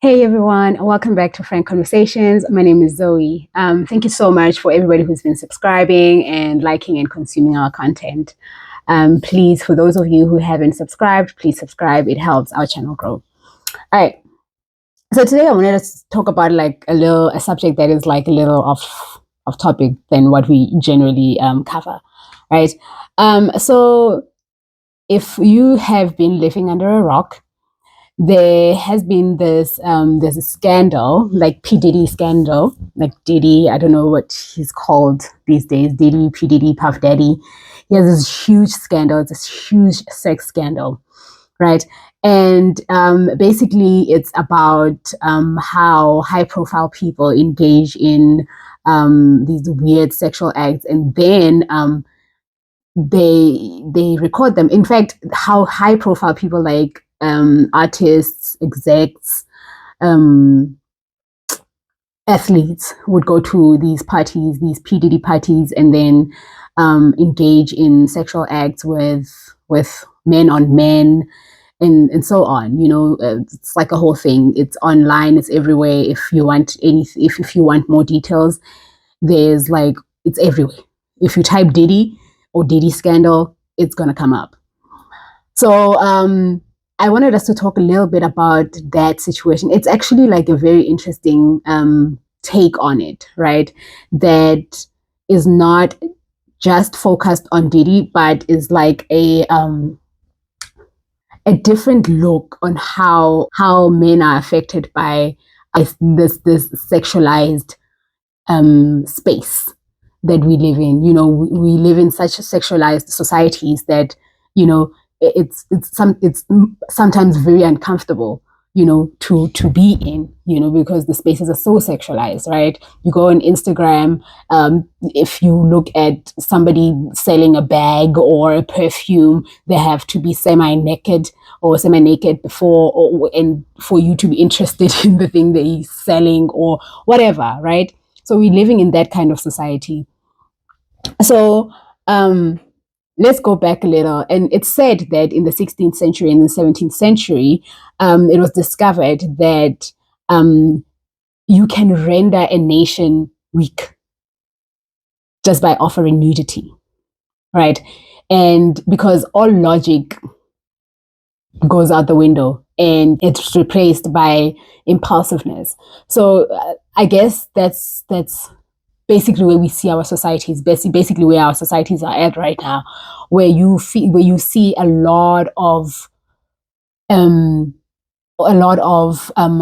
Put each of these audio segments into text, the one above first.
Hey everyone, welcome back to Frank Conversations. My name is Zoe. Thank you so much for everybody who's been subscribing and liking and consuming our content. Please, for those of you who haven't subscribed, please subscribe. It helps our channel grow. All right. So today I wanted to talk about like a subject that is like a little off topic than what we generally cover, right? So if you have been living under a rock, there has been there's a scandal, like P Diddy scandal, like Diddy. I don't know what he's called these days. Diddy, P Diddy, Puff Daddy. He has this huge scandal, this huge sex scandal, right? And basically, it's about how high profile people engage in these weird sexual acts, and then they record them. In fact, how high profile people like artists, execs, um, athletes would go to these parties, these P Diddy parties, and then engage in sexual acts with men on men and so on. It's like a whole thing. It's online. It's everywhere. If you want if you want more details, there's like it's everywhere. If you type Diddy or Diddy scandal, it's gonna come up. So I wanted us to talk a little bit about that situation. It's actually like a very interesting take on it, right? That is not just focused on Diddy, but is like a different look on how men are affected by this sexualized space that we live in. We live in such sexualized societies that you know it's sometimes very uncomfortable to be in, because the spaces are so sexualized, right? You go on Instagram, if you look at somebody selling a bag or a perfume, they have to be semi-naked or semi-naked and for you to be interested in the thing they're selling or whatever, right? So we're living in that kind of society. So let's go back a little. And it's said that in the 16th century and the 17th century, it was discovered that you can render a nation weak just by offering nudity, right? And because all logic goes out the window and it's replaced by impulsiveness. So I guess that's basically where we see our societies, basically where our societies are at right now, where you see a lot of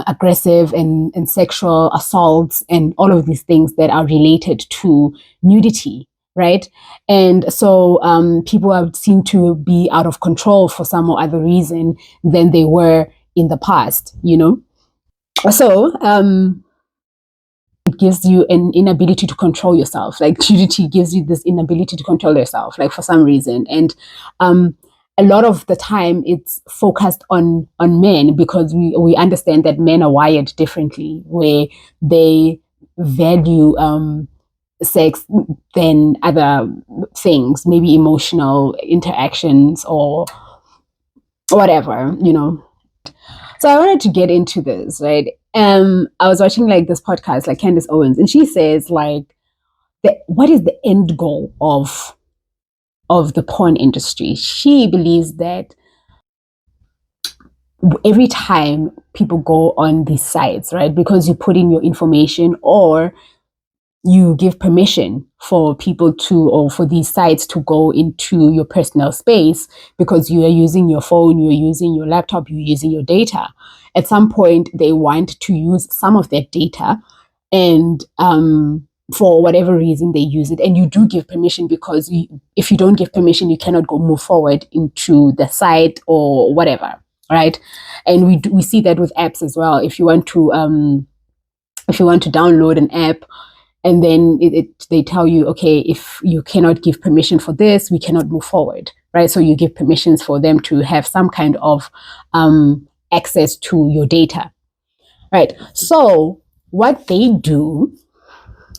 aggressive and sexual assaults and all of these things that are related to nudity, right? And so people seem to be out of control for some or other reason than they were in the past. So it gives you an inability to control yourself. Like nudity gives you this inability to control yourself, like for some reason. And a lot of the time it's focused on men because we understand that men are wired differently, where they value sex than other things, maybe emotional interactions or whatever. So I wanted to get into this, right? I was watching like this podcast, like Candace Owens, and she says like, what is the end goal of the porn industry? She believes that every time people go on these sites, right, because you put in your information or you give permission for people to, or for these sites to go into your personal space because you are using your phone, you're using your laptop, you're using your data. At some point, they want to use some of that data, and for whatever reason, they use it. And you do give permission because if you don't give permission, you cannot move forward into the site or whatever, right? And we see that with apps as well. If you want to download an app, and then they tell you, okay, if you cannot give permission for this, we cannot move forward, right? So you give permissions for them to have some kind of access to your data, right? So what they do,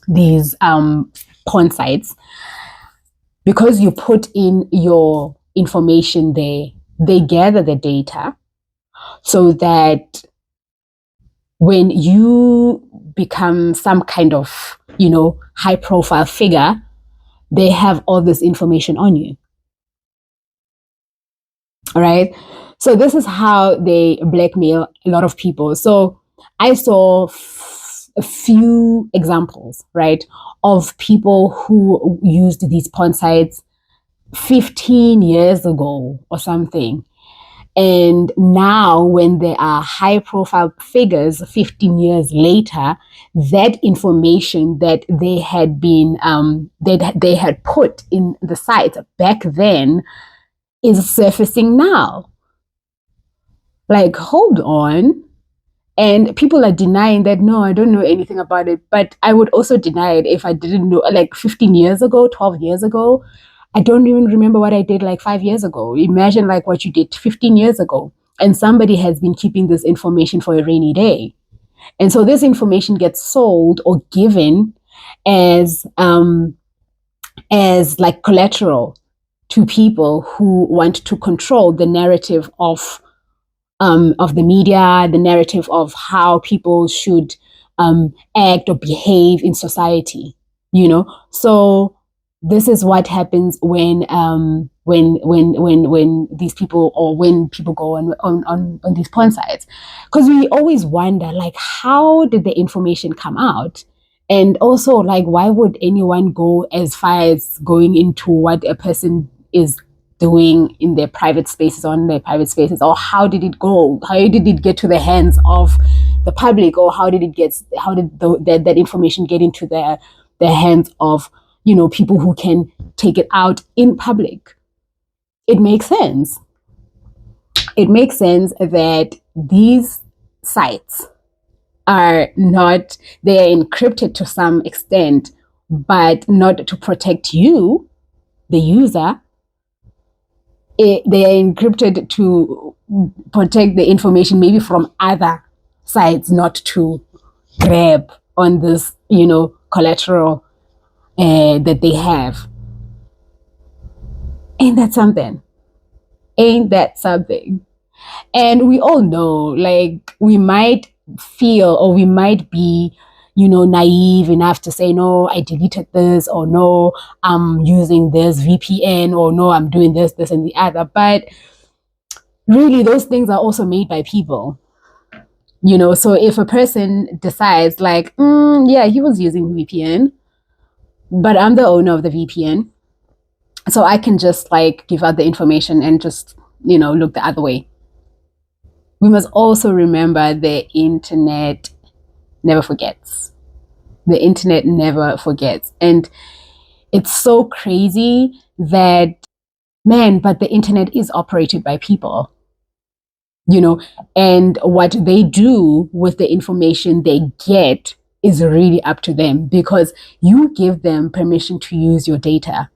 these porn sites, because you put in your information there, they gather the data so that when you become some kind of, high profile figure, they have all this information on you. All right. So this is how they blackmail a lot of people. So I saw a few examples, right, of people who used these porn sites 15 years ago or something. And now, when there are high profile figures 15 years later, that information that they had been, they had put in the site back then is surfacing now. Like, hold on. And people are denying that, no, I don't know anything about it. But I would also deny it if I didn't know, like 15 years ago, 12 years ago. I don't even remember what I did like 5 years ago. Imagine like what you did 15 years ago. And somebody has been keeping this information for a rainy day. And so this information gets sold or given as like collateral to people who want to control the narrative of the media, the narrative of how people should act or behave in society. So this is what happens when these people, or when people go on these porn sites, because we always wonder, like, how did the information come out? And also, like, why would anyone go as far as going into what a person is doing in their private spaces, on their private spaces, or how did it go? How did it get to the hands of the public, or how did that information get into the hands of people who can take it out in public? It makes sense. It makes sense that these sites are not, they are encrypted to some extent, but not to protect you, the user. They are encrypted to protect the information maybe from other sites, not to grab on this, collateral that they have. Ain't that something? Ain't that something? And we all know, like, we might feel, or we might be, naive enough to say, no, I deleted this, or no, I'm using this VPN, or no, I'm doing this, and the other. But really, those things are also made by people. So if a person decides, like, yeah, he was using VPN, but I'm the owner of the VPN, so I can just like give out the information and just, look the other way. We must also remember the internet never forgets. The internet never forgets. And it's so crazy that, man, but the internet is operated by people, and what they do with the information they get is really up to them, because you give them permission to use your data.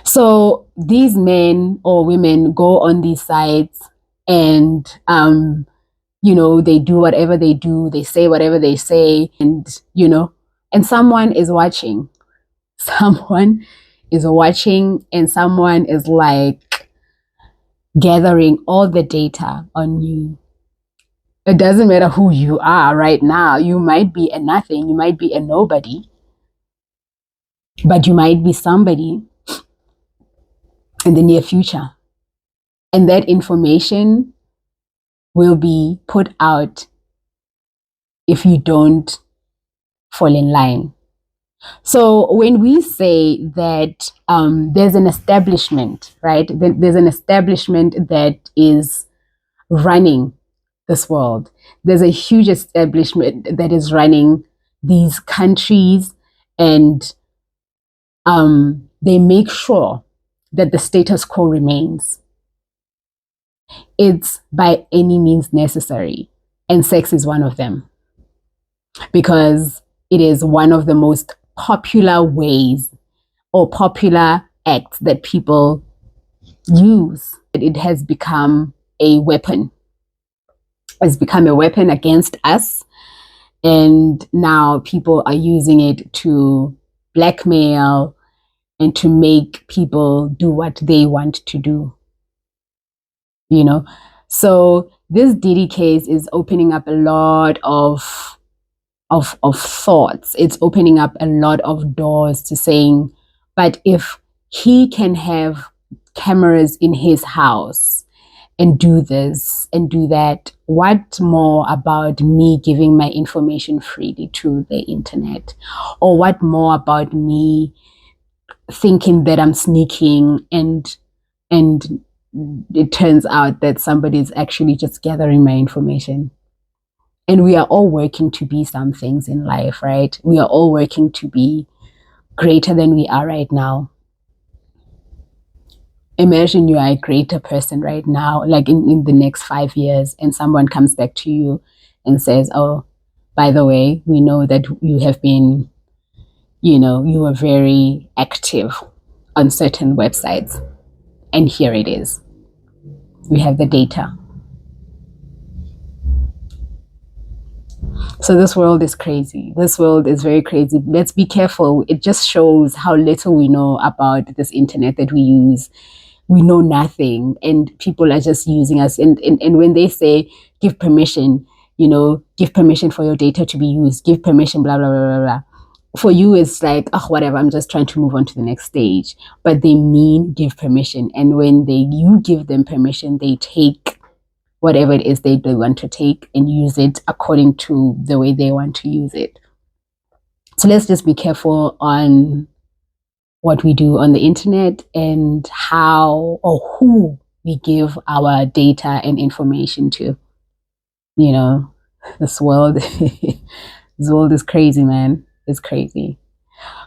So these men or women go on these sites and, they do whatever they do, they say whatever they say, and, and someone is watching. Someone is watching, and someone is like gathering all the data on you. It doesn't matter who you are right now. You might be a nothing, you might be a nobody, but you might be somebody in the near future. And that information will be put out if you don't fall in line. So when we say that there's an establishment, right? There's an establishment that is running this world. There's a huge establishment that is running these countries, and they make sure that the status quo remains. It's by any means necessary, and sex is one of them, because it is one of the most popular ways or popular acts that people use. It has become a weapon. It's become a weapon against us, and now people are using it to blackmail and to make people do what they want to do. So this Diddy case is opening up a lot of thoughts. It's opening up a lot of doors to saying, but if he can have cameras in his house and do this and do that, what more about me giving my information freely to the internet? Or what more about me thinking that I'm sneaking and it turns out that somebody is actually just gathering my information? And we are all working to be some things in life, right? We are all working to be greater than we are right now. Imagine you are a greater person right now, like in the next 5 years, and someone comes back to you and says, oh, by the way, we know that you have been, you were very active on certain websites. And here it is. We have the data. So this world is crazy. This world is very crazy. Let's be careful. It just shows how little we know about this internet that we use. We know nothing, and people are just using us. And when they say give permission, give permission for your data to be used, give permission, blah, blah, blah, blah, blah. For you, it's like, oh, whatever, I'm just trying to move on to the next stage. But they mean give permission. And when you give them permission, they take whatever it is they want to take and use it according to the way they want to use it. So let's just be careful on what we do on the internet and how or who we give our data and information to. This world, this world is crazy, man. It's crazy.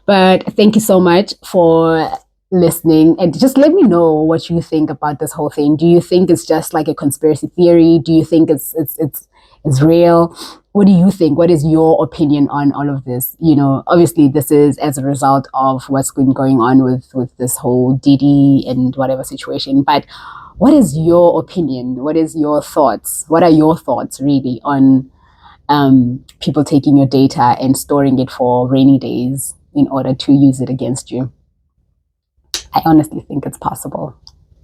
But thank you so much for listening, and just let me know what you think about this whole thing. Do you think it's just like a conspiracy theory? Do you think it's real? What do you think? What is your opinion on all of this? Obviously this is as a result of what's been going on with this whole Diddy and whatever situation. But what is your opinion? What is your thoughts? What are your thoughts really on people taking your data and storing it for rainy days in order to use it against you? I honestly think it's possible.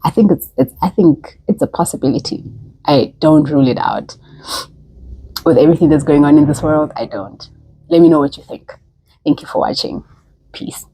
I think it's a possibility. I don't rule it out. With everything that's going on in this world, I don't. Let me know what you think. Thank you for watching. Peace.